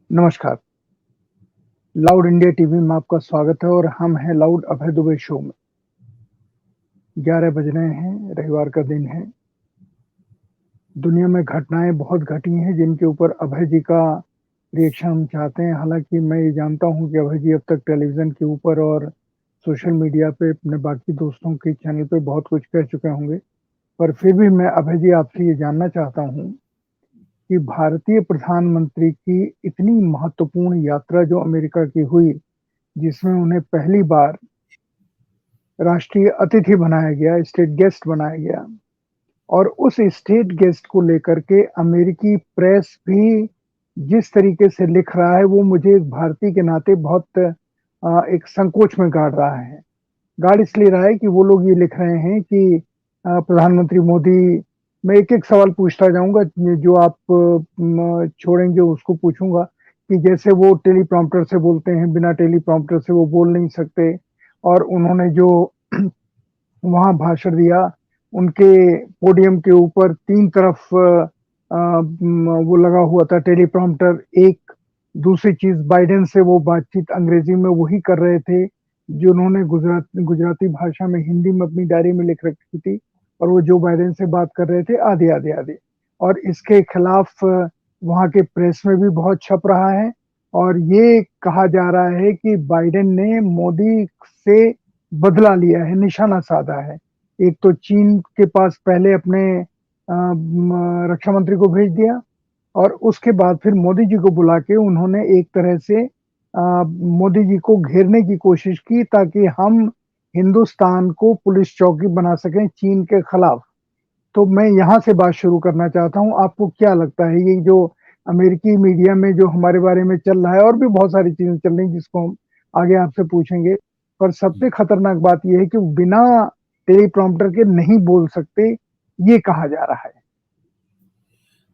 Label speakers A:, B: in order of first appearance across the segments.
A: नमस्कार, loud India TV में आपका स्वागत है और हम हैं लाउड अभय दुबे शो में। 11 बज रहे हैं, रविवार का दिन है। दुनिया में घटनाएँ बहुत घटी हैं जिनके ऊपर अभय जी का रिएक्शन हम चाहते हैं। हालाँकि मैं ये जानता हूँ कि अभय जी अब तक टेलीविज़न के ऊपर और सोशल मीडिया पे अपने बाकी दोस्तों के चैनल पे बहुत कुछ कह चुके होंगे। पर फिर भी मैं अभय जी आपसे ये जानना चाहता हूँ कि भारतीय प्रधानमंत्री की इतनी महत्वपूर्ण यात्रा जो अमेरिका की हुई, जिसमें उन्हें पहली बार राष्ट्रीय अतिथि बनाया गया, स्टेट गेस्ट बनाया गया और उस स्टेट गेस्ट को लेकर के अमेरिकी प्रेस भी जिस तरीके से लिख रहा है, वो मुझे एक भारतीय के नाते बहुत एक संकोच में गाड़ रहा है। गाड़ इसलिए रहा है कि वो लोग ये लिख रहे हैं कि प्रधानमंत्री मोदी मैं एक-एक सवाल पूछता जाऊँगा, जो आप छोड़ेंगे उसको पूछूँगा कि जैसे वो टेलीप्रॉम्प्टर से बोलते हैं, बिना टेलीप्रॉम्प्टर से वो बोल नहीं सकते और उन्होंने जो वहाँ भाषण दिया, उनके पोडियम के ऊपर 3 तरफ वो लगा हुआ था टेलीप्रॉम्प्टर। एक दूसरी चीज़ बाइडेन से वो बातचीत अंग्रेजी में वही कर रहे थे, जो उन्होंने गुजराती भाषा में हिंदी में अपनी डायरी में लिख रखी थी और वो जो बाइडेन से बात कर रहे थे आधे, आधे, आधे। और इसके खिलाफ वहाँ के प्रेस में भी बहुत छप रहा है और ये कहा जा रहा है कि बाइडेन ने मोदी से बदला लिया है, निशाना साधा है। एक तो चीन के पास पहले अपने रक्षा मंत्री को भेज दिया और उसके बाद फिर मोदी जी को बुला के उन्होंने एक तरह से मोदी जी को घेरने की कोशिश की ताकि हम हिंदुस्तान को पुलिस चौकी बना सकें चीन के खिलाफ। तो मैं यहाँ से बात शुरू करना चाहता हूँ, आपको क्या लगता है ये जो अमेरिकी मीडिया में जो हमारे बारे में चल रहा है और भी बहुत सारी चीज़ें चल रही हैं जिसको हम आगे आपसे पूछेंगे। पर सबसे खतरनाक बात ये है कि वो बिना टेलीप्रॉम्प्टर के नहीं बोल सकते, ये कहा जा रहा है।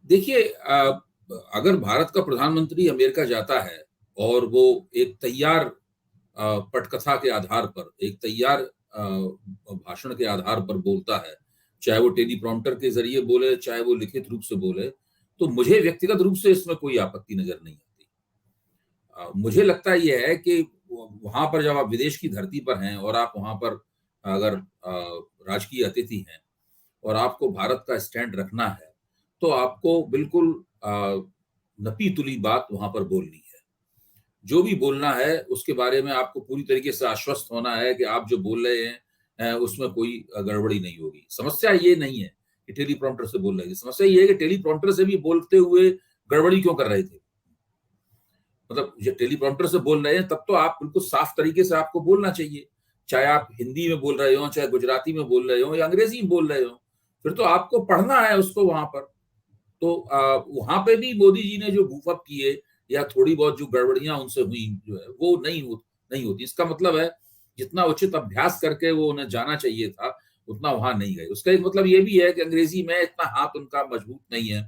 B: देखिए अगर भारत का प्रधानमंत्री अमेरिका जाता है और वो एक तैयार पटकथा के आधार पर, एक तैयार भाषण के आधार पर बोलता है, चाहे वो टेलीप्रॉम्प्टर के ज़रिए बोले, चाहे वो लिखित रूप से बोले, तो मुझे व्यक्तिगत रूप से इसमें कोई आपत्ति नज़र नहीं आती। मुझे लगता ये है कि वहाँ पर जब आप विदेश की धरती पर हैं और आप वहाँ पर अगर राजकीय अतिथि हैं और आपको भारत का स्टैंड रखना है, तो आपको बिल्कुल नपी-तुली बात वहाँ पर बोलनी है। जो भी बोलना है, उसके बारे में आपको पूरी तरीके से आश्वस्त होना है कि आप जो बोल रहे हैं उसमें कोई गड़बड़ी नहीं होगी। समस्या ये नहीं है कि टेलीप्रॉम्प्टर से बोल रहे हैं, समस्या ये है कि टेलीप्रॉम्प्टर से भी बोलते हुए गड़बड़ी क्यों कर रहे थे? मतलब ये टेलीप्रॉम्प्टर से बोल रहे हैं, तब तो आप बिल्कुल साफ तरीके से आपको बोलना चाहिए। चाहे आप हिंदी में बोल रहे हों, चाहे गुजराती में बोल रहे हों या अंग्रेज़ी में बोल रहे हों, फिर तो आपको पढ़ना है उसको वहाँ पर। तो वहाँ पे भी मोदी जी ने जो गूफ अप किए या थोड़ी बहुत जो गड़बड़ियाँ उनसे हुई जो है, वो नहीं होती। इसका मतलब है जितना उचित अभ्यास करके वो उन्हें जाना चाहिए था, उतना वहाँ नहीं गए। उसका एक मतलब ये भी है कि अंग्रेज़ी में इतना हाथ उनका मजबूत नहीं है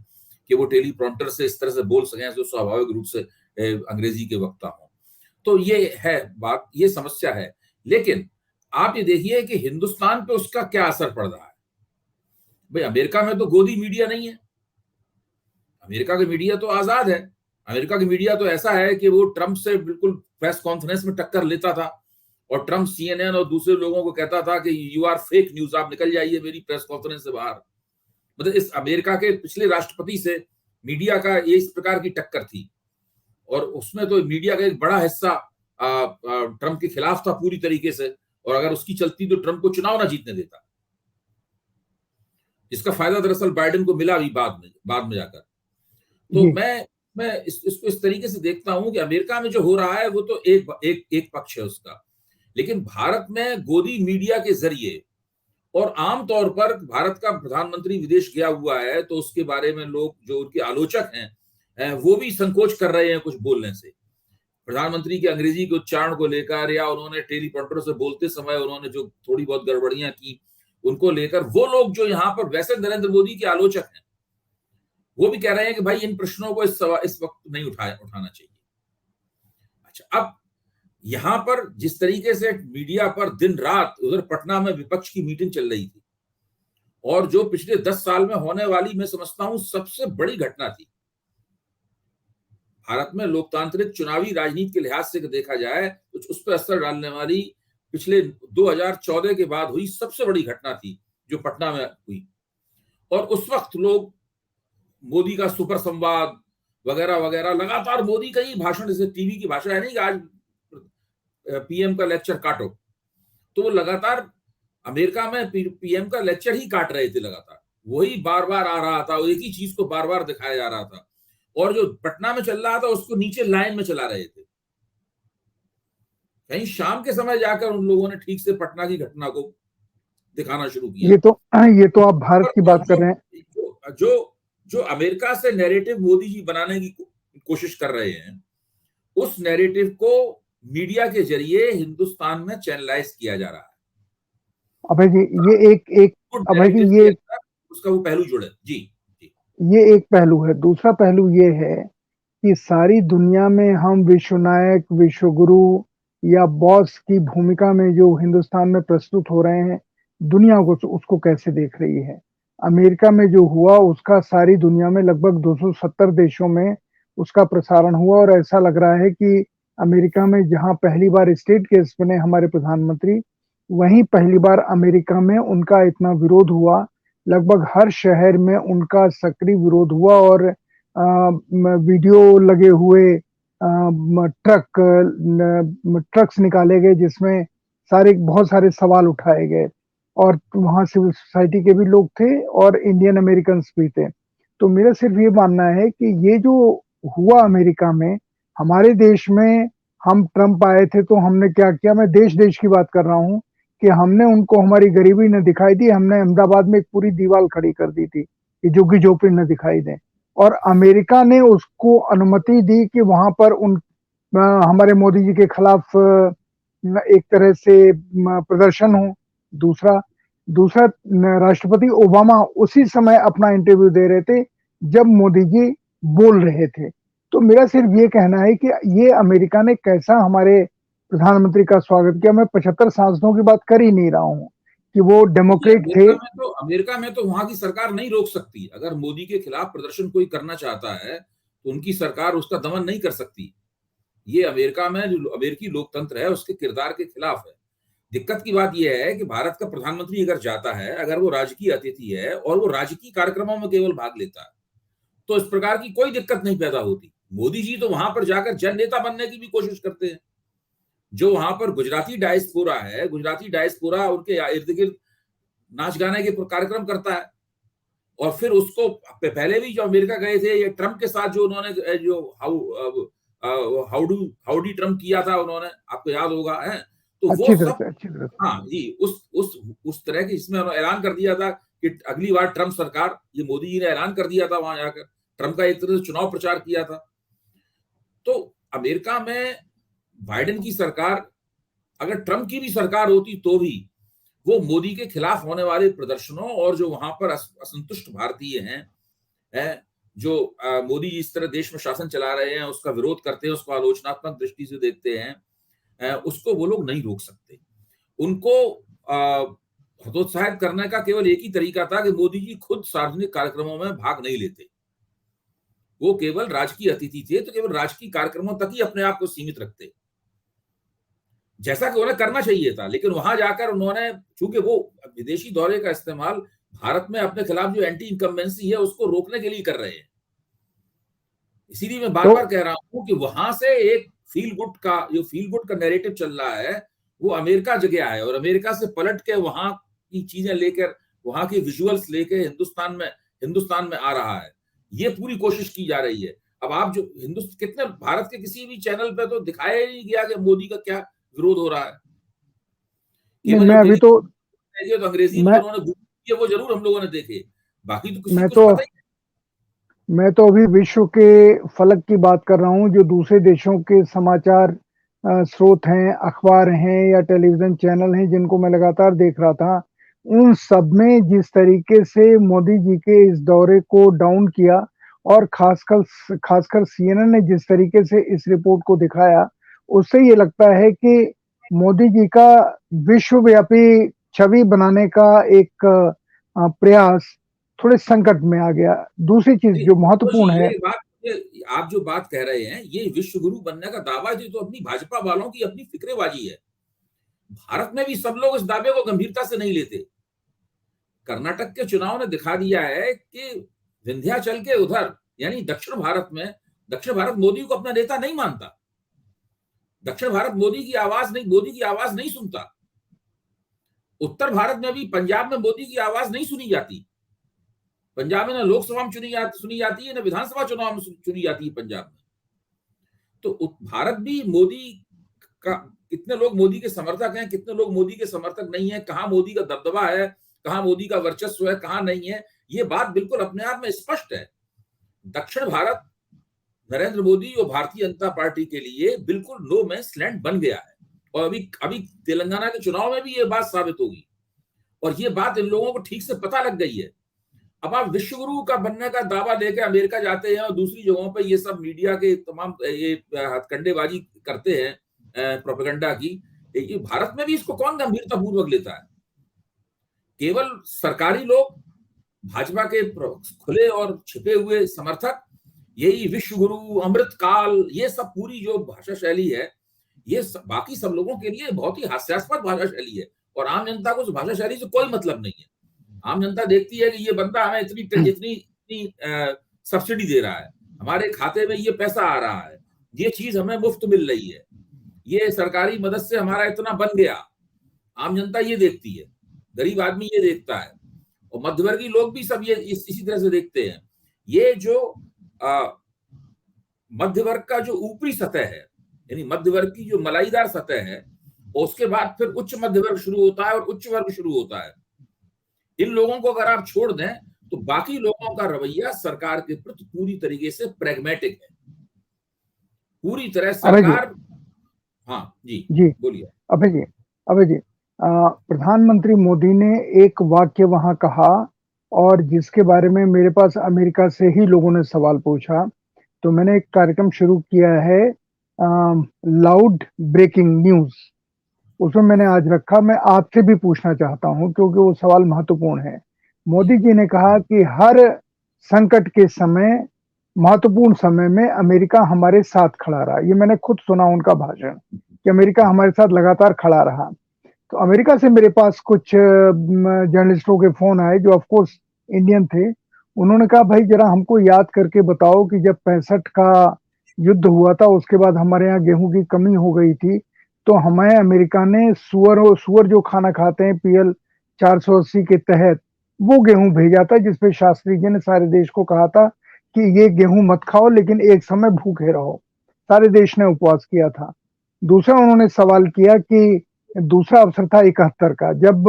B: कि वो टेलीप्रॉम्प्टर से इस तरह से बोल सकें जो स्वाभाविक रूप से अंग्रेज़ी के वक्ता हों। तो ये है बात, ये समस्या है। लेकिन आप ये देखिए कि हिंदुस्तान पे उसका क्या असर पड़ रहा है। भई अमेरिका में तो गोदी मीडिया नहीं है। अमेरिका की मीडिया तो आज़ाद है। अमेरिका की मीडिया तो ऐसा है कि वो ट्रम्प से बिल्कुल प्रेस कॉन्फ्रेंस में टक्कर लेता था और ट्रम्प सीएनएन और दूसरे लोगों को कहता था कि यू आर फेक न्यूज़, आप निकल जाइए मेरी प्रेस कॉन्फ्रेंस से बाहर। मतलब इस अमेरिका के पिछले राष्ट्रपति से मीडिया का ये इस प्रकार की टक्कर थी और उसमें तो मीडिया का एक बड़ा हिस्सा ट्रम्प के खिलाफ था पूरी तरीके से और अगर उसकी चलती तो ट्रम्प को चुनाव ना जीतने देता। जिसका फ़ायदा दरअसल बाइडेन को मिला भी बाद में जाकर। तो
A: जी,
B: मैं इसको इस तरीके से देखता हूँ कि अमेरिका में जो हो रहा है वो तो एक पक्ष है उसका। लेकिन भारत में गोदी मीडिया के ज़रिए और आम तौर पर भारत का प्रधानमंत्री विदेश गया हुआ है, तो उसके बारे में लोग जो उनके आलोचक हैं वो भी संकोच कर रहे हैं कुछ बोलने से। प्रधानमंत्री के अंग्रेजी के उच्चारण को लेकर या उन्होंने टेलीप्रॉम्प्टर से बोलते समय उन्होंने जो थोड़ी बहुत गड़बड़ियाँ की, उनको लेकर वो लोग जो यहाँ पर वैसे नरेंद्र मोदी के आलोचक हैं, वो भी कह रहे हैं कि भाई इन प्रश्नों को इस वक्त नहीं उठाना चाहिए। अच्छा, अब यहाँ पर जिस तरीके से मीडिया पर दिन रात उधर पटना में विपक्ष की मीटिंग चल रही थी और जो पिछले 10 साल में होने वाली मैं समझता हूँ सबसे बड़ी घटना थी। भारत में लोकतांत्रिक चुनावी राजनीति के लिहाज से देखा जाए तो उस पर असर डालने वाली पिछले 2014 के बाद हुई सबसे बड़ी घटना थी, जो पटना में हुई। और उस वक्त लोग मोदी का सुपर संवाद वगैरह वगैरह, लगातार मोदी का ही भाषण, जैसे टीवी की भाषा है नहीं कि आज पीएम का लेक्चर काटो, तो वो लगातार अमेरिका में पीएम का लेक्चर ही काट रहे थे लगातार, वही बार बार आ रहा था, एक ही चीज को बार बार दिखाया जा रहा था, और जो पटना में चल रहा था उसको नीचे लाइन में चला रहे थे। कहीं शाम के समय जाकर उन लोगों ने ठीक से पटना की घटना को दिखाना शुरू किया।
A: ये तो आप भारत की बात कर रहे हैं।
B: जो जो अमेरिका से नैरेटिव मोदी जी बनाने की कोशिश कर रहे हैं, उस नैरेटिव को मीडिया के जरिए हिंदुस्तान में चैनलाइज किया जा रहा है।
A: अभय जी, ये
B: उसका वो पहलू जुड़े जी।
A: ये एक पहलू है। दूसरा पहलू ये है कि सारी दुनिया में हम विश्व नायक, विश्व गुरु या बॉस की भूमिका में जो हिंदुस्तान में प्रस्तुत हो रहे हैं, दुनिया को उसको कैसे देख रही है। अमेरिका में जो हुआ उसका सारी दुनिया में लगभग 270 देशों में उसका प्रसारण हुआ, और ऐसा लग रहा है कि अमेरिका में जहां पहली बार स्टेट केस बने हमारे प्रधानमंत्री, वहीं पहली बार अमेरिका में उनका इतना विरोध हुआ। लगभग हर शहर में उनका सक्रिय विरोध हुआ, और वीडियो लगे हुए ट्रक्स निकाले गए जिसमें बहुत सारे सवाल उठाए गए, और वहां सिविल सोसाइटी के भी लोग थे और इंडियन अमेरिकन भी थे। तो मेरा सिर्फ ये मानना है कि ये जो हुआ अमेरिका में, हमारे देश में हम ट्रंप आए थे तो हमने क्या किया, मैं देश की बात कर रहा हूँ, कि हमने उनको हमारी गरीबी न दिखाई दी। हमने अहमदाबाद में एक पूरी दीवार खड़ी कर दी थी कि झुग्गी झोपड़ी न दिखाई दे, और अमेरिका ने उसको अनुमति दी कि वहां पर हमारे मोदी जी के खिलाफ एक तरह से प्रदर्शन हो। दूसरा राष्ट्रपति ओबामा उसी समय अपना इंटरव्यू दे रहे थे जब मोदी जी बोल रहे थे। तो मेरा सिर्फ ये कहना है कि ये अमेरिका ने कैसा हमारे प्रधानमंत्री का स्वागत किया। मैं 75 सांसदों की बात कर ही नहीं रहा हूँ कि वो डेमोक्रेट थे।
B: अमेरिका में तो वहां की सरकार नहीं रोक सकती। अगर मोदी के खिलाफ प्रदर्शन कोई करना चाहता है तो उनकी सरकार उसका दमन नहीं कर सकती। ये अमेरिका में जो अमेरिकी लोकतंत्र है उसके किरदार के खिलाफ है। दिक्कत की बात यह है कि भारत का प्रधानमंत्री अगर जाता है, अगर वो राजकीय अतिथि है और वो राजकीय कार्यक्रमों में केवल भाग लेता है, तो इस प्रकार की कोई दिक्कत नहीं पैदा होती। मोदी जी तो वहां पर जाकर जननेता बनने की भी कोशिश करते हैं। जो वहां पर गुजराती डायस्पोरा है, गुजराती डायस्पोरा उनके इर्द गिर्द नाच गाने के कार्यक्रम करता है, और फिर उसको पहले भी जो अमेरिका गए थे, ये ट्रंप के साथ जो उन्होंने जो हाउडी ट्रंप किया था उन्होंने, आपको याद होगा है, तो वो सब हाँ जी, उस तरह की, इसमें ऐलान कर दिया था कि अगली बार ट्रंप सरकार, ये मोदी जी ने ऐलान कर दिया था वहां जाकर, ट्रंप का एक तरह से चुनाव प्रचार किया था। तो अमेरिका में बाइडेन की सरकार, अगर ट्रंप की भी सरकार होती तो भी वो मोदी के खिलाफ होने वाले प्रदर्शनों और जो वहां पर असंतुष्ट भारतीय हैं, जो मोदी जी इस तरह देश में शासन चला रहे हैं उसका विरोध करते हैं, उसको आलोचनात्मक दृष्टि से देखते हैं, उसको वो लोग नहीं रोक सकते। उनको हतोत्साहित करने का केवल एक ही तरीका था कि मोदी जी खुद सार्वजनिक कार्यक्रमों में भाग नहीं लेते। वो केवल राजकीय अतिथि थे, तो केवल राजकीय कार्यक्रमों तक ही अपने आप को सीमित रखते, जैसा कि उन्हें करना चाहिए था। लेकिन वहां जाकर उन्होंने, चूंकि वो विदेशी दौरे का इस्तेमाल भारत में अपने खिलाफ जो एंटी इनकम्बेंसी है उसको रोकने के लिए कर रहे हैं। इसीलिए मैं बार बार कह रहा हूं कि वहां से एक फील गुड का नैरेटिव चल रहा है, वो अमेरिका जगह है, और अमेरिका से पलट के वहां की चीजें लेकर, वहां के विजुअल्स लेके हिंदुस्तान में आ रहा है। ये पूरी कोशिश की जा रही है। अब आप जो कितने भारत के किसी भी चैनल पे तो दिखाया ही नहीं गया कि मोदी का क्या विरोध हो रहा है।
A: मैं अभी तो
B: अंग्रेजी में उन्होंने किया, वो जरूर हम लोगों ने देखे, बाकी तो किसी को पता ही नहीं।
A: मैं तो अभी विश्व के फलक की बात कर रहा हूँ, जो दूसरे देशों के समाचार स्रोत हैं, अखबार हैं या टेलीविजन चैनल हैं, जिनको मैं लगातार देख रहा था। उन सब में जिस तरीके से मोदी जी के इस दौरे को डाउन किया, और खासकर सीएनएन ने जिस तरीके से इस रिपोर्ट को दिखाया, उससे ये लगता है कि मोदी जी का विश्वव्यापी छवि बनाने का एक प्रयास थोड़े संकट में आ गया। दूसरी चीज जो महत्वपूर्ण है,
B: ये आप जो बात कह रहे हैं, ये विश्व गुरु बनने का दावा, ये तो अपनी भाजपा वालों की अपनी फिक्रेबाजी है। भारत में भी सब लोग इस दावे को गंभीरता से नहीं लेते। कर्नाटक के चुनाव ने दिखा दिया है कि विंध्याचल के उधर, यानी दक्षिण भारत में, दक्षिण भारत मोदी को अपना नेता नहीं मानता। दक्षिण भारत मोदी की आवाज नहीं सुनता। उत्तर भारत में भी, पंजाब में मोदी की आवाज नहीं सुनी जाती। पंजाब में ना लोकसभा में सुनी जाती है, ना विधानसभा चुनाव में सुनी जाती है पंजाब में। तो भारत भी मोदी का, कितने लोग मोदी के समर्थक हैं, कितने लोग मोदी के समर्थक नहीं है, कहां मोदी का दबदबा है, कहां मोदी का वर्चस्व है, कहां नहीं है, ये बात बिल्कुल अपने आप में स्पष्ट है। दक्षिण भारत नरेंद्र मोदी और भारतीय जनता पार्टी के लिए बिल्कुल नो मैंस लैंड बन गया है। और अभी तेलंगाना के चुनाव में भी ये बात साबित होगी, और ये बात इन लोगों को ठीक से पता लग गई है। अब आप विश्वगुरु का बनने का दावा लेकर अमेरिका जाते हैं और दूसरी जगहों पर ये सब मीडिया के तमाम ये हथकंडेबाजी करते हैं प्रोपेगेंडा की। ये भारत में भी इसको कौन गंभीरता पूर्वक लेता है? केवल सरकारी लोग, भाजपा के खुले और छिपे हुए समर्थक, यही विश्वगुरु, अमृतकाल, ये सब पूरी जो भाषा शैली है, ये बाकी सब लोगों के लिए बहुत ही हास्यास्पद भाषा शैली है, और आम जनता को उस भाषा शैली से कोई मतलब नहीं है। आम जनता देखती है कि ये बंदा हमें इतनी सब्सिडी दे रहा है, हमारे खाते में ये पैसा आ रहा है, ये चीज हमें मुफ्त मिल रही है, ये सरकारी मदद से हमारा इतना बन गया। आम जनता ये देखती है, गरीब आदमी ये देखता है, और मध्यवर्गीय लोग भी सब ये इसी तरह से देखते हैं। ये जो मध्य वर्ग का जो ऊपरी सतह है, यानी मध्य वर्ग की जो मलाईदार सतह है, उसके बाद फिर उच्च मध्य वर्ग शुरू होता है और उच्च वर्ग शुरू होता है। इन लोगों को अगर आप छोड़ दें तो बाकी लोगों का रवैया सरकार के प्रति पूरी तरीके से प्रैग्मेटिक है, पूरी तरह सरकार। हाँ जी
A: जी
B: बोलिए।
A: अभय जी, प्रधानमंत्री मोदी ने एक वाक्य वहां कहा, और जिसके बारे में मेरे पास अमेरिका से ही लोगों ने सवाल पूछा, तो मैंने एक कार्यक्रम शुरू किया है, लाउड ब्रेकिंग न्यूज। उसमें मैंने आज रखा, मैं आपसे भी पूछना चाहता हूं क्योंकि वो सवाल महत्वपूर्ण है। मोदी जी ने कहा कि हर संकट के समय, महत्वपूर्ण समय में अमेरिका हमारे साथ खड़ा रहा। ये मैंने खुद सुना उनका भाषण कि अमेरिका हमारे साथ लगातार खड़ा रहा। तो अमेरिका से मेरे पास कुछ जर्नलिस्टों के फोन आए जो ऑफ कोर्स इंडियन थे। उन्होंने कहा, भाई जरा हमको याद करके बताओ कि जब 65 का युद्ध हुआ था, उसके बाद हमारे यहाँ गेहूं की कमी हो गई थी, तो हमें अमेरिका ने सुअर जो खाना खाते हैं PL 480 के तहत वो गेहूं भेजा था, जिसपे शास्त्री जी ने सारे देश को कहा था कि ये गेहूं मत खाओ, लेकिन एक समय भूखे रहो। सारे देश ने उपवास किया था। दूसरा उन्होंने सवाल किया कि दूसरा अवसर था 71 का, जब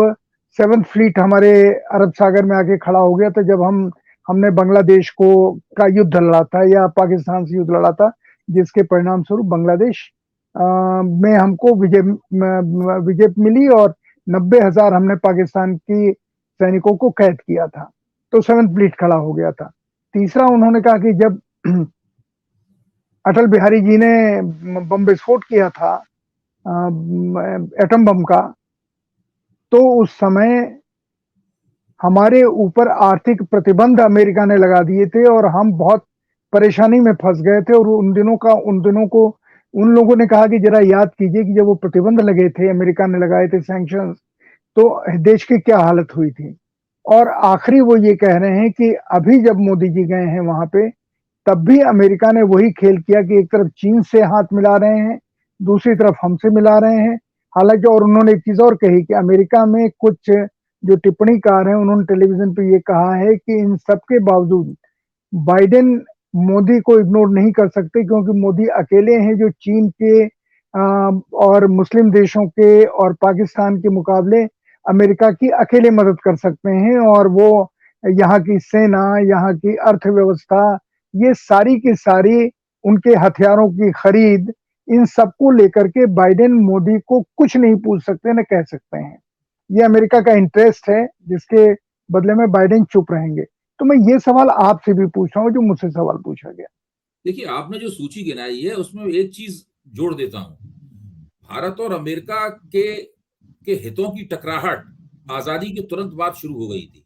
A: 7th फ्लीट हमारे अरब सागर में आके खड़ा हो गया था, जब हमने बांग्लादेश का युद्ध लड़ा था, या पाकिस्तान से युद्ध लड़ा था, जिसके परिणाम स्वरूप बांग्लादेश में हमको विजय मिली, और 90,000 हमने पाकिस्तान की सैनिकों को कैद किया था। तो 7th फ्लीट खड़ा हो गया था। तीसरा उन्होंने कहा कि जब अटल बिहारी जी ने बम विस्फोट किया था, एटम बम का, तो उस समय हमारे ऊपर आर्थिक प्रतिबंध अमेरिका ने लगा दिए थे और हम बहुत परेशानी में फंस गए थे। और उन दिनों को उन लोगों ने कहा कि जरा याद कीजिए कि जब वो प्रतिबंध लगे थे, अमेरिका ने लगाए थे सैंक्शंस, तो देश की क्या हालत हुई थी। और आखिरी वो ये कह रहे हैं कि अभी जब मोदी जी गए हैं वहां पे, तब भी अमेरिका ने वही खेल किया कि एक तरफ चीन से हाथ मिला रहे हैं, दूसरी तरफ हमसे मिला रहे हैं। हालांकि और उन्होंने एक चीज और कही कि अमेरिका में कुछ जो टिप्पणीकार हैं, उन्होंने टेलीविजन पे ये कहा है कि इन सब के बावजूद बाइडेन मोदी को इग्नोर नहीं कर सकते, क्योंकि मोदी अकेले हैं जो चीन के और मुस्लिम देशों के और पाकिस्तान के मुकाबले अमेरिका की अकेले मदद कर सकते हैं। और वो यहाँ की सेना, यहाँ की अर्थव्यवस्था, ये सारी की सारी, उनके हथियारों की खरीद, इन सबको लेकर के बाइडेन मोदी को कुछ नहीं पूछ सकते, न कह सकते हैं। ये अमेरिका का इंटरेस्ट है, जिसके बदले में बाइडेन चुप रहेंगे। तो मैं ये सवाल आपसे भी पूछ रहा हूँ जो मुझसे सवाल पूछा गया।
B: देखिए, आपने जो सूची गिनाई है उसमें एक चीज जोड़ देता हूं। भारत और अमेरिका के हितों की टकराहट आजादी के तुरंत बाद शुरू हो गई थी।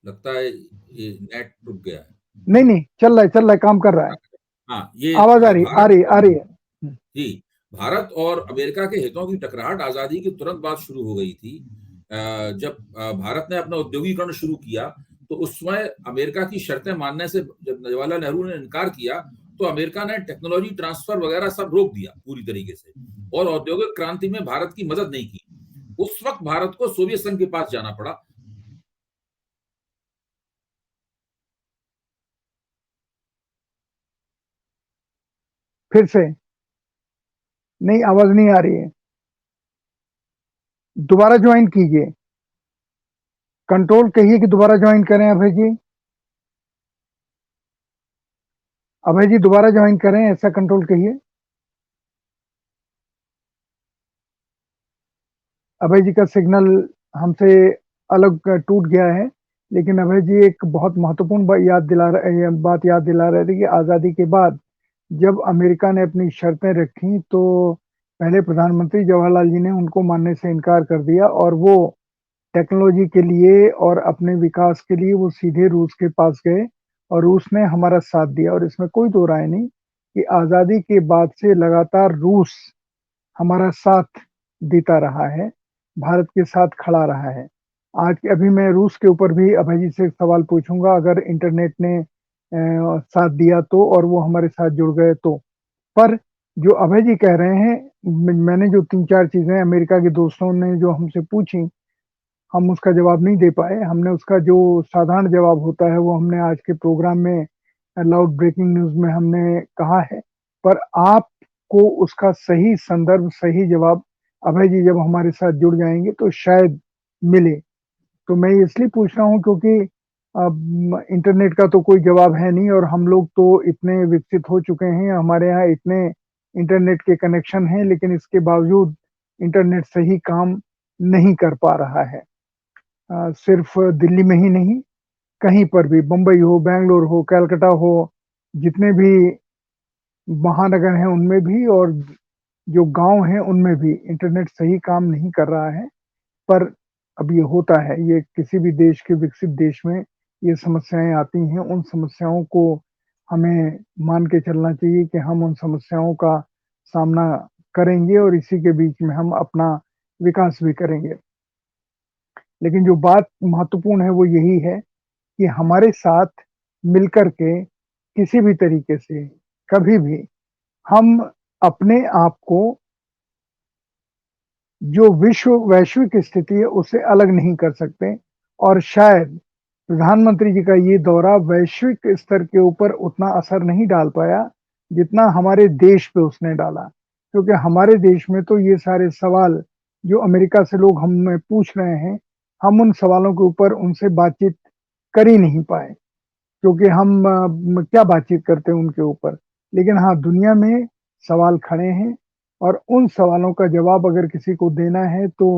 B: लगता है ये नेट रुक गया है।
A: नहीं, नहीं, चल रहा है, काम कर रहा है।
B: हाँ, ये
A: आवाज़ आ रही है, आ
B: भारत
A: रही है, आ
B: और
A: रही है।
B: जी, भारत और अमेरिका के हितों की टकराहट आज़ादी के तुरंत बाद शुरू हो गई थी। जब भारत ने अपना औद्योगीकरण शुरू किया, तो उस समय अमेरिका की शर्तें मानने से जब जवाहरलाल नेहरू ने इनकार किया, तो अमेरिका ने टेक्नोलॉजी ट्रांसफर वगैरह सब रोक दिया पूरी तरीके से और औद्योगिक क्रांति में भारत की मदद नहीं की। उस वक़्त भारत को सोवियत संघ के पास जाना पड़ा।
A: फिर से नहीं, आवाज़ नहीं आ रही है। दोबारा ज्वाइन कीजिए। कंट्रोल कहिए कि दोबारा ज्वाइन करें अभय जी। अभय जी दोबारा ज्वाइन करें, ऐसा कंट्रोल कहिए। अभय जी का सिग्नल हमसे अलग टूट गया है, लेकिन अभय जी एक बहुत महत्वपूर्ण बात याद दिला रहे थे कि आज़ादी के बाद जब अमेरिका ने अपनी शर्तें रखी, तो पहले प्रधानमंत्री जवाहरलाल जी ने उनको मानने से इनकार कर दिया और वो टेक्नोलॉजी के लिए और अपने विकास के लिए वो सीधे रूस के पास गए और रूस ने हमारा साथ दिया। और इसमें कोई दो राय नहीं कि आज़ादी के बाद से लगातार रूस हमारा साथ देता रहा है, भारत के साथ खड़ा रहा है। आज अभी मैं रूस के ऊपर भी अभय जी से एक सवाल पूछूंगा, अगर इंटरनेट ने साथ दिया तो और वो हमारे साथ जुड़ गए तो। पर जो अभय जी कह रहे हैं, मैंने जो 3-4 चीजें अमेरिका के दोस्तों ने जो हमसे पूछी, हम उसका जवाब नहीं दे पाए। हमने उसका जो साधारण जवाब होता है वो हमने आज के प्रोग्राम में लाउड ब्रेकिंग न्यूज़ में हमने कहा है। पर आपको उसका सही संदर्भ, सही जवाब अभय जी जब हमारे साथ जुड़ जाएँगे तो शायद मिले। तो मैं इसलिए पूछ रहा हूँ क्योंकि इंटरनेट का तो कोई जवाब है नहीं और हम लोग तो इतने विकसित हो चुके हैं, हमारे यहाँ इतने इंटरनेट के कनेक्शन हैं, लेकिन इसके बावजूद इंटरनेट सही काम नहीं कर पा रहा है। सिर्फ दिल्ली में ही नहीं, कहीं पर भी, बम्बई हो, बैंगलोर हो, कलकत्ता हो, जितने भी महानगर हैं उनमें भी और जो गांव हैं उनमें भी इंटरनेट सही काम नहीं कर रहा है। पर अब ये होता है, ये किसी भी देश के विकसित देश में ये समस्याएं आती हैं। उन समस्याओं को हमें मान के चलना चाहिए कि हम उन समस्याओं का सामना करेंगे और इसी के बीच में हम अपना विकास भी करेंगे। लेकिन जो बात महत्वपूर्ण है वो यही है कि हमारे साथ मिलकर के किसी भी तरीके से कभी भी हम अपने आप को जो वैश्विक स्थिति है उससे अलग नहीं कर सकते। और शायद प्रधानमंत्री जी का ये दौरा वैश्विक स्तर के ऊपर उतना असर नहीं डाल पाया जितना हमारे देश पे उसने डाला, क्योंकि हमारे देश में तो ये सारे सवाल जो अमेरिका से लोग हमें पूछ रहे हैं, हम उन सवालों के ऊपर उनसे बातचीत कर ही नहीं पाए, क्योंकि हम क्या बातचीत करते हैं उनके ऊपर। लेकिन हाँ, दुनिया में सवाल खड़े हैं और उन सवालों का जवाब अगर किसी को देना है तो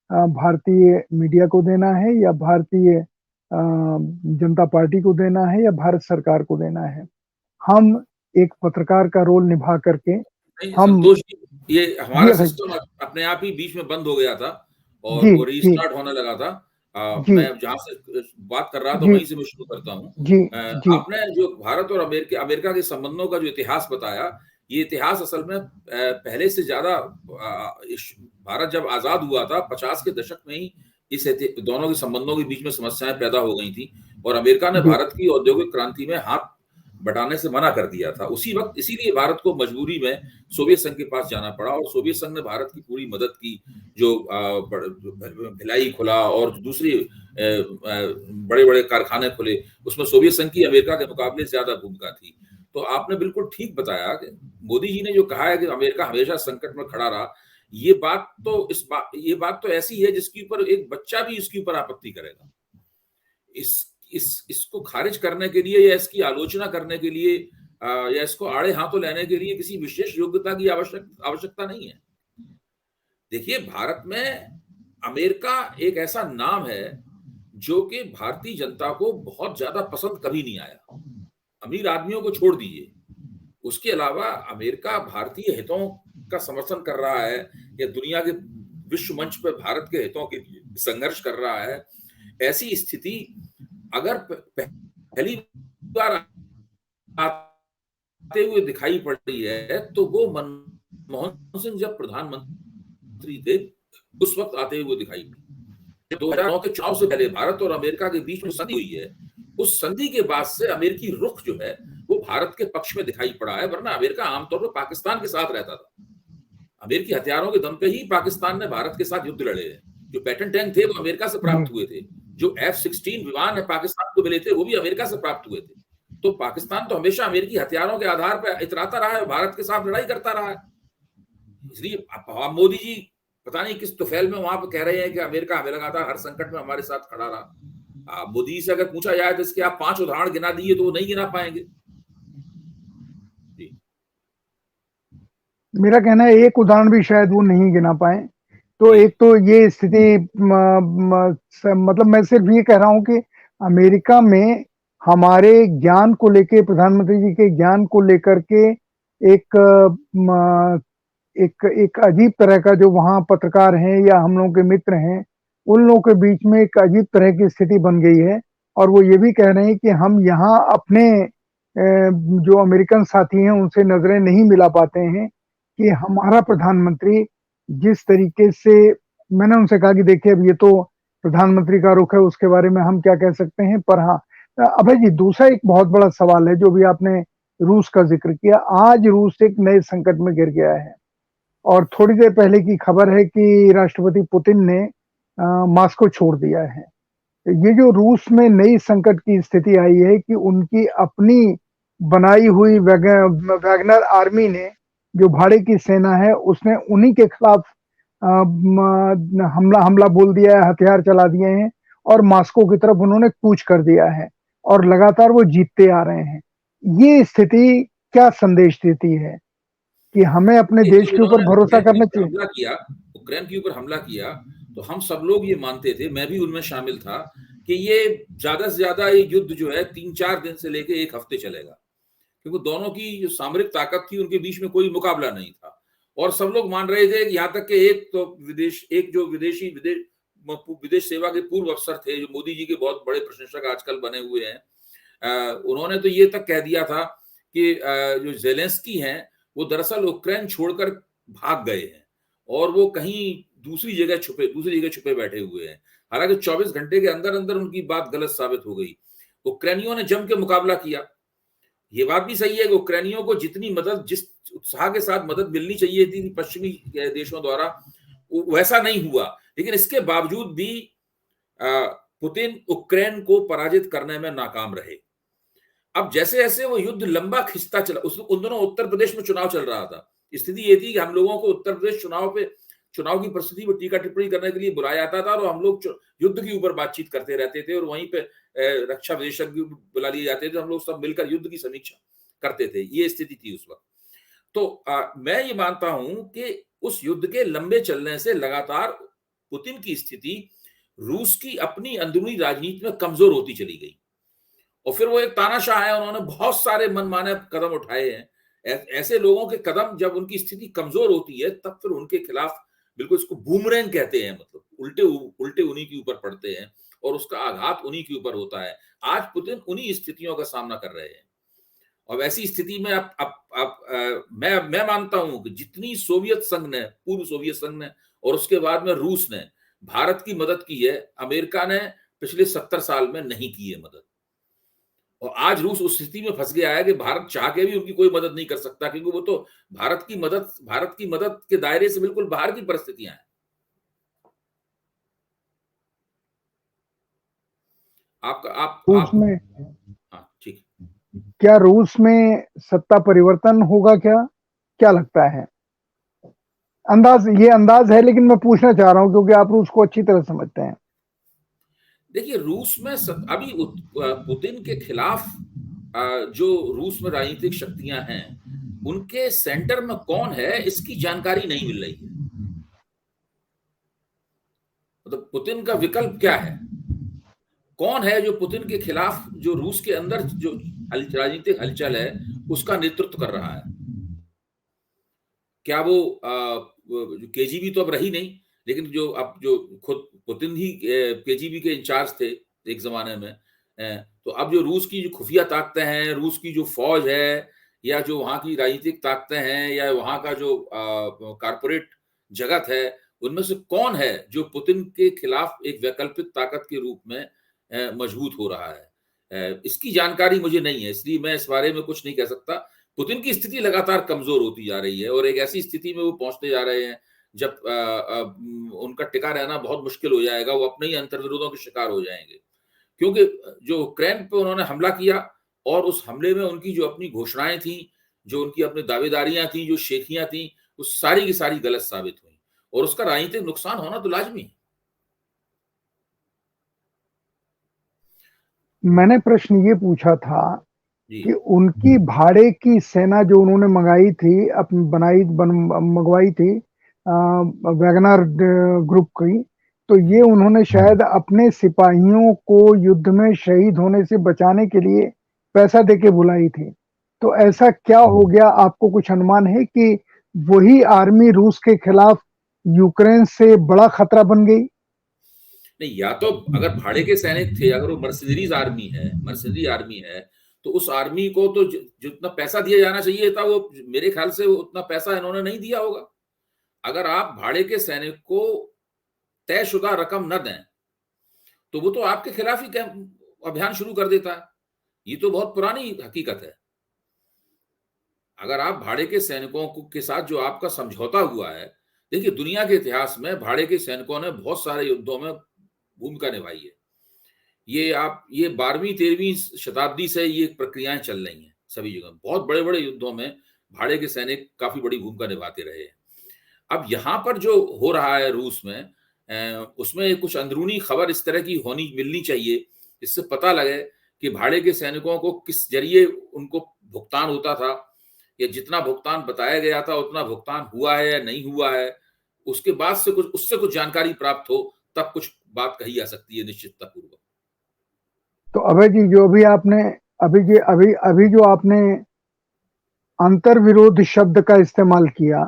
A: भारतीय मीडिया को देना है या भारतीय जनता पार्टी को देना है या भारत सरकार को देना है। हम एक पत्रकार का रोल निभा करके
B: नहीं,
A: हम
B: संतोष जी, ये
A: जी
B: हमारा
A: भाई,
B: सिस्टम अपने आप ही बीच में बंद हो गया था और
A: जी,
B: वो
A: जी,
B: रीस्टार्ट होने लगा था।
A: जी,
B: मैं जहाँ से बात कर रहा था
A: जी,
B: वहीं से मैं शुरू करता हूँ।
A: जी, जी,
B: आपने जो भारत और अमेरिका के संबंधों का जो इतिहास बताया, ये इतिहास असल में पहले से ज़्यादा भारत जब आज़ाद हुआ था 50 के दशक में ही दोनों के संबंधों के बीच में समस्याएं पैदा हो गई थी और अमेरिका ने
A: जी,
B: भारत की औद्योगिक क्रांति में हाथ बटाने से मना कर दिया था। उसी वक्त इसीलिए भारत को मजबूरी में सोवियत संघ के पास जाना पड़ा और सोवियत संघ ने भारत की पूरी मदद की, जो भिलाई खुला और दूसरी बड़े-बड़े कारखाने खुले, उसमें सोवियत संघ की अमेरिका के मुकाबले ज़्यादा भूमिका थी। तो आपने बिल्कुल ठीक बताया कि मोदी जी ने जो कहा है कि अमेरिका हमेशा संकट में खड़ा रहा, ये बात तो ऐसी है जिसके ऊपर एक बच्चा भी इसके ऊपर आपत्ति करेगा। इसको खारिज करने के लिए या इसकी आलोचना करने के लिए या इसको आड़े हाथों लेने के लिए किसी विशेष योग्यता की आवश्यकता नहीं है। देखिए, भारत में अमेरिका एक ऐसा नाम है जो कि भारतीय जनता को बहुत ज्यादा पसंद कभी नहीं आया। अमीर आदमियों को छोड़ दीजिए, उसके अलावा अमेरिका भारतीय हितों का समर्थन कर रहा है या दुनिया के विश्व मंच पर भारत के हितों के लिए संघर्ष कर रहा है। ऐसी स्थिति अगर पहली बार आते हुए दिखाई पड़ रही है तो वो मनमोहन सिंह जब प्रधानमंत्री थे उस वक्त आते हुए दिखाई पड़ी। 2009 के चुनाव से पहले भारत और अमेरिका के बीच में संधि हुई है, उस संधि के बाद से अमेरिकी रुख जो है वो भारत के पक्ष में दिखाई पड़ा है, वरना अमेरिका आमतौर पर पाकिस्तान के साथ रहता था। अमेरिकी हथियारों के दम पे ही पाकिस्तान ने भारत के साथ युद्ध लड़े हैं। जो पैटर्न टैंक थे वो अमेरिका से प्राप्त हुए थे, जो F-16 विमान है पाकिस्तान को मिले थे वो भी अमेरिका से प्राप्त हुए थे। तो पाकिस्तान तो हमेशा अमेरिकी हथियारों के आधार पर इतराता रहा है, भारत के साथ लड़ाई करता रहा है। इसलिए मोदी जी पता नहीं किस तुफैल में वहां पर कह रहे हैं कि अमेरिका हमें लगातार हर संकट में हमारे साथ खड़ा रहा। मोदी से अगर पूछा जाए तो इसके आप 5 उदाहरण गिना दिए तो वो नहीं गिना पाएंगे।
A: मेरा कहना है एक उदाहरण भी शायद वो नहीं गिना पाए। तो एक तो ये स्थिति मतलब मैं सिर्फ ये कह रहा हूं कि अमेरिका में हमारे ज्ञान को लेके, प्रधानमंत्री जी के ज्ञान को लेकर के एक एक अजीब तरह का, जो वहां पत्रकार हैं या हम लोगों के मित्र हैं, उन लोगों के बीच में एक अजीब तरह की स्थिति बन गई है। और वो ये भी कह रहे हैं कि हम यहाँ अपने जो अमेरिकन साथी हैं उनसे नजरें नहीं मिला पाते हैं कि हमारा प्रधानमंत्री जिस तरीके से, मैंने उनसे कहा कि देखिए अब ये तो प्रधानमंत्री का रुख है, उसके बारे में हम क्या कह सकते हैं। पर हाँ अभय जी, दूसरा एक बहुत बड़ा सवाल है जो भी आपने रूस का जिक्र किया। आज रूस एक नए संकट में गिर गया है और थोड़ी देर पहले की खबर है कि राष्ट्रपति पुतिन ने मॉस्को छोड़ दिया है। ये जो रूस में नई संकट की स्थिति आई है कि उनकी अपनी बनाई हुई वैगनर आर्मी ने, जो भाड़े की सेना है, उसने उन्हीं के खिलाफ हमला बोल दिया है, हथियार चला दिए हैं और मॉस्को की तरफ उन्होंने कूच कर दिया है और लगातार वो जीतते आ रहे हैं। ये स्थिति क्या संदेश देती है कि हमें अपने देश के ऊपर भरोसा करना चाहिए?
B: उक्रेन के ऊपर हमला किया तो हम सब लोग ये मानते थे, मैं भी उनमें शामिल था, कि ये ज्यादा से ज्यादा ये युद्ध जो है 3-4 दिन से लेके 1 हफ्ते चलेगा, क्योंकि दोनों की जो सामरिक ताकत थी उनके बीच में कोई मुकाबला नहीं था। और सब लोग मान रहे थे कि यहाँ तक कि एक जो विदेश सेवा के पूर्व अफसर थे, जो मोदी जी के बहुत बड़े प्रशंसक आजकल बने हुए हैं, उन्होंने तो ये तक कह दिया था कि जो ज़ेलेंस्की हैं वो दरअसल उक्रेन छोड़कर भाग गए हैं और वो कहीं दूसरी जगह छुपे बैठे हुए हैं। हालांकि 24 घंटे के अंदर अंदर उनकी बात गलत साबित हो गई। उक्रेनियों ने जम के मुकाबला किया। ये बात भी सही है कि उक्रेनियों को जितनी मदद, जिस उत्साह के साथ मदद मिलनी चाहिए थी पश्चिमी देशों द्वारा, वैसा नहीं हुआ। लेकिन इसके बावजूद भी पुतिन उक्रेन को पराजित करने में नाकाम रहे। अब जैसे जैसे वो युद्ध लंबा खिंचता चला, उन दोनों उत्तर प्रदेश में चुनाव चल रहा था। स्थिति ये थी कि हम लोगों को उत्तर प्रदेश चुनाव की परिस्थिति पर टीका टिप्पणी करने के लिए बुलाया जाता था और हम लोग युद्ध के ऊपर बातचीत करते रहते थे और वहीं पे रक्षा विशेषज्ञ बुला लिए जाते थे। हम लोग सब मिलकर युद्ध की समीक्षा करते थे। ये स्थिति थी उस वक्त। तो मैं ये मानता हूं कि उस युद्ध के लंबे चलने से लगातार पुतिन की स्थिति रूस की अपनी अंदरूनी राजनीति में कमजोर होती चली गई और फिर वो एक तानाशाह है, उन्होंने बहुत सारे मनमाने कदम उठाए हैं। ऐसे लोगों के कदम जब उनकी स्थिति कमजोर होती है तब फिर उनके खिलाफ, बिल्कुल इसको बूमरैंग कहते हैं, मतलब उल्टे उन्हीं के ऊपर पड़ते हैं और उसका आघात उन्हीं के ऊपर होता है। आज पुतिन उन्हीं स्थितियों का सामना कर रहे हैं और ऐसी स्थिति में मैं मानता हूं कि जितनी पूर्व सोवियत संघ ने और उसके बाद में रूस ने भारत की मदद की है, अमेरिका ने पिछले 70 साल में नहीं की है मदद। और आज रूस उस स्थिति में फंस गया है कि भारत चाह के भी उनकी कोई मदद नहीं कर सकता, क्योंकि वो तो भारत की मदद के दायरे से बिल्कुल बाहर की परिस्थितियां हैं।
A: रूस में
B: हाँ, ठीक।
A: क्या रूस में सत्ता परिवर्तन होगा? क्या लगता है? ये अंदाज है, लेकिन मैं पूछना चाह रहा हूं क्योंकि आप रूस को अच्छी तरह समझते हैं।
B: देखिए, रूस में अभी पुतिन के खिलाफ जो रूस में राजनीतिक शक्तियां हैं, उनके सेंटर में कौन है इसकी जानकारी नहीं मिल रही है। मतलब पुतिन का विकल्प क्या है, कौन है जो पुतिन के खिलाफ, जो रूस के अंदर जो राजनीतिक हलचल है उसका नेतृत्व कर रहा है। क्या वो केजीबी तो अब रही नहीं, लेकिन जो खुद पुतिन ही केजीबी के इंचार्ज थे एक जमाने में, तो अब जो रूस की जो खुफिया ताकतें हैं, रूस की जो फ़ौज है या जो वहाँ की राजनीतिक ताकतें हैं या वहाँ का जो कॉर्पोरेट जगत है, उनमें से कौन है जो पुतिन के खिलाफ एक वैकल्पिक ताकत के रूप में मजबूत हो रहा है? इसकी जानकारी मुझे नहीं है, इसलिए मैं इस बारे में कुछ नहीं कह सकता। पुतिन की स्थिति लगातार कमज़ोर होती जा रही है और एक ऐसी स्थिति में वो पहुँचते जा रहे हैं जब उनका टिका रहना बहुत मुश्किल हो जाएगा, वो अपने ही अंतर्विरोधों के शिकार हो जाएँगे। क्योंकि जो यूक्रेन पे उन्होंने हमला किया और उस हमले में उनकी जो अपनी घोषणाएँ थी, जो उनकी अपनी दावेदारियाँ थी, जो शेखियाँ थी, वो सारी की सारी गलत साबित हुई और उसका राजनीतिक नुकसान होना तो लाज़मी है।
A: मैंने प्रश्न ये पूछा था
B: जी।
A: कि उनकी भाड़े की सेना जो उन्होंने मंगाई थी, मंगवाई थी वैगनर ग्रुप की, तो ये उन्होंने शायद अपने सिपाहियों को युद्ध में शहीद होने से बचाने के लिए पैसा देके बुलाई थी। तो ऐसा क्या हो गया, आपको कुछ अनुमान है कि वही आर्मी रूस के खिलाफ यूक्रेन से बड़ा खतरा बन गई?
B: नहीं, या तो अगर भाड़े के सैनिक थे, अगर वो मर्सिडीज़ आर्मी है, तो उस आर्मी को तो जितना पैसा दिया जाना चाहिए था, वो मेरे ख्याल से उतना पैसा इन्होंने नहीं दिया होगा। अगर आप भाड़े के सैनिक को तयशुदा रकम न दें, तो वो तो आपके खिलाफ ही अभियान शुरू कर देता है। ये तो बहुत पुरानी हकीकत है। अगर आप भाड़े के सैनिकों के साथ जो आपका समझौता हुआ है, देखिए दुनिया के इतिहास में भाड़े के सैनिकों ने बहुत सारे युद्धों में भूमिका निभाई है। ये 12वीं-13वीं शताब्दी से ये प्रक्रियाएँ चल रही हैं सभी जगह। बहुत बड़े-बड़े युद्धों में भाड़े के सैनिक काफ़ी बड़ी भूमिका निभाते रहे हैं। अब यहाँ पर जो हो रहा है रूस में उसमें कुछ अंदरूनी खबर इस तरह की मिलनी चाहिए, जिससे पता लगे कि भाड़े के सैनिकों को किस ज़रिए उनको भुगतान होता था या जितना भुगतान बताया गया था उतना भुगतान हुआ है या नहीं हुआ है। उसके बाद से उससे कुछ जानकारी प्राप्त हो, तब कुछ बात कही जा सकती है निश्चिततापूर्वक।
A: तो अभय जी, जो अभी जो आपने अंतर्विरोध शब्द का इस्तेमाल किया,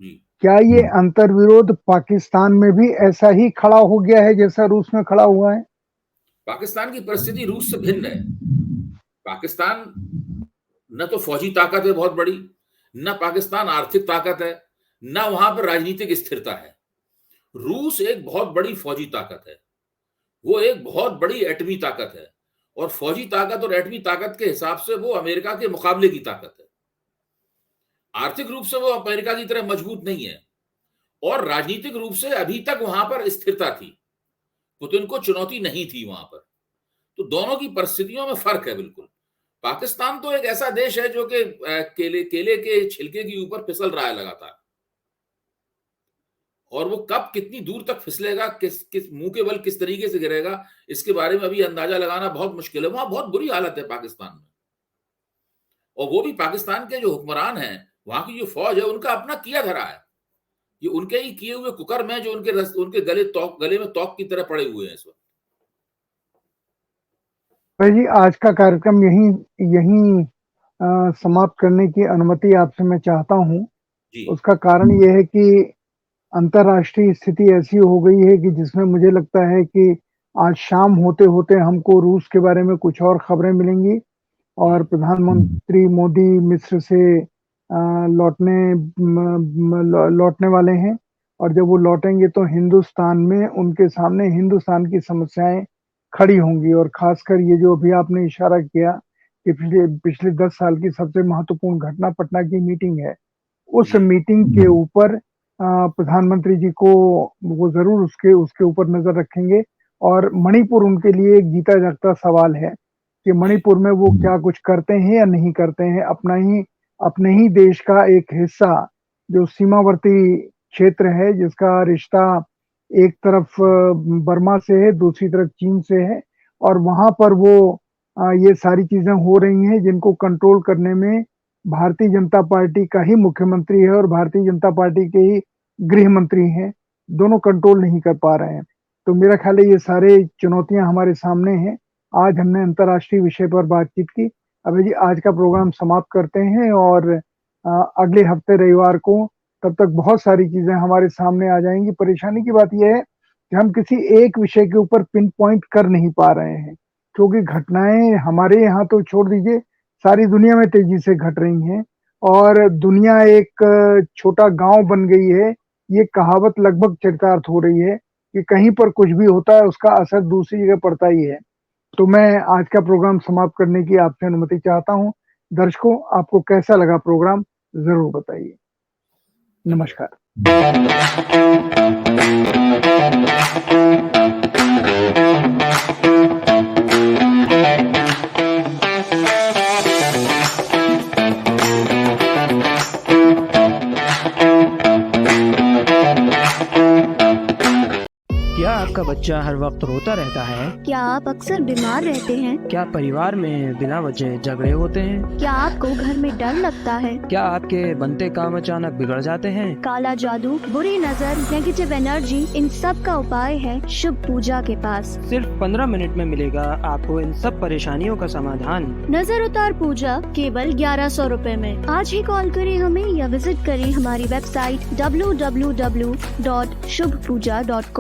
B: जी।
A: क्या ये अंतर्विरोध पाकिस्तान में भी ऐसा ही खड़ा हो गया है जैसा रूस में खड़ा हुआ है?
B: पाकिस्तान की परिस्थिति रूस से भिन्न है। पाकिस्तान न तो फौजी ताकत है बहुत बड़ी, न पाकिस्तान आर्थिक ताकत है, न वहाँ पर राजनीतिक स्थिरता है। रूस एक बहुत बड़ी फौजी ताकत है। वो एक बहुत बड़ी एटमी ताकत है और फौजी ताकत और एटमी ताकत के हिसाब से वो अमेरिका के मुकाबले की ताकत है। आर्थिक रूप से वो अमेरिका की तरह मजबूत नहीं है और राजनीतिक रूप से अभी तक वहाँ पर स्थिरता थी। पुतिन को चुनौती नहीं थी वहाँ पर। तो दोनों की परिस्थितियों में फ़र्क है बिल्कुल। पाकिस्तान तो एक ऐसा देश है जो कि केले के छिलके के ऊपर फिसल रहा है लगातार। और वो कब कितनी दूर तक फिसलेगा, किस मुँह के बल किस तरीके से गिरेगा, इसके बारे में अभी अंदाज़ा लगाना बहुत मुश्किल है। वहाँ बहुत बुरी हालत है पाकिस्तान में। और वो भी पाकिस्तान के जो हुक्मरान हैं, वहाँ की जो फ़ौज है, उनका अपना किया धरा है। ये उनके ही किए हुए कुकर्म हैं जो उनके गले में तोक की तरह पड़े हुए हैं इस वक़्त।
A: भाई जी, आज का कार्यक्रम यहीं यहीं समाप्त करने की अनुमति आपसे मैं चाहता हूँ।
B: जी।
A: उसका कारण ये है कि अंतर्राष्ट्रीय स्थिति ऐसी हो गई है कि जिसमें मुझे लगता है कि आज शाम होते-होते हमको रूस के बारे में कुछ और खबरें मिलेंगी और प्रधानमंत्री मोदी मिस्र से लौटने वाले हैं और जब वो लौटेंगे तो हिंदुस्तान में उनके सामने हिंदुस्तान की समस्याएँ खड़ी होंगी और ख़ासकर ये जो अभी आपने इशारा किया कि पिछले 10 साल की सबसे महत्वपूर्ण घटना पटना की मीटिंग है। उस
B: जी।
A: मीटिंग के ऊपर प्रधानमंत्री जी को वो ज़रूर उसके उसके ऊपर नज़र रखेंगे और मणिपुर उनके लिए एक जीता-जागता सवाल है कि
B: जी।
A: मणिपुर में वो क्या कुछ करते हैं या नहीं करते हैं। अपने ही देश का एक हिस्सा जो सीमावर्ती क्षेत्र है, जिसका रिश्ता एक तरफ बर्मा से है, दूसरी तरफ चीन से है और वहाँ पर वो ये सारी चीज़ें हो रही हैं जिनको कंट्रोल करने में भारतीय जनता पार्टी का ही मुख्यमंत्री है और भारतीय जनता पार्टी के ही गृह मंत्री हैं, दोनों कंट्रोल नहीं कर पा रहे हैं। तो मेरा ख़्याल है ये सारे चुनौतियाँ हमारे सामने हैं। आज हमने अंतर्राष्ट्रीय विषय पर बातचीत की। अभय जी, आज का प्रोग्राम समाप्त करते हैं और अगले हफ्ते रविवार को तब तक बहुत सारी चीज़ें हमारे सामने आ जाएँगी। परेशानी की बात ये है कि हम किसी एक विषय के ऊपर पिन पॉइंट कर नहीं पा रहे हैं। क्योंकि घटनाएं हमारे यहाँ तो छोड़ दीजिए, सारी दुनिया में तेजी से घट रही हैं और दुनिया एक छोटा गांव बन गई है। ये कहावत लगभग चरितार्थ हो रही है कि कहीं पर कुछ भी होता है उसका असर दूसरी जगह पड़ता ही है। तो मैं आज का प्रोग्राम समाप्त करने की आपसे अनुमति चाहता हूं। दर्शकों, आपको कैसा लगा प्रोग्राम जरूर बताइए। नमस्कार।
C: क्या आपका बच्चा हर वक्त रोता रहता है?
D: क्या आप अक्सर बीमार रहते हैं?
C: क्या परिवार में बिना वजह झगड़े होते हैं?
D: क्या आपको घर में डर लगता है?
C: क्या आपके बनते काम अचानक बिगड़ जाते हैं?
D: काला जादू, बुरी नजर, नेगेटिव एनर्जी, इन सब का उपाय है शुभ पूजा के पास।
C: सिर्फ 15 मिनट में मिलेगा आपको इन सब परेशानियों का समाधान।
D: नजर उतार पूजा केवल 1100 रुपए में। आज ही कॉल करें हमें या विजिट करें हमारी वेबसाइट www.shubhpuja.com।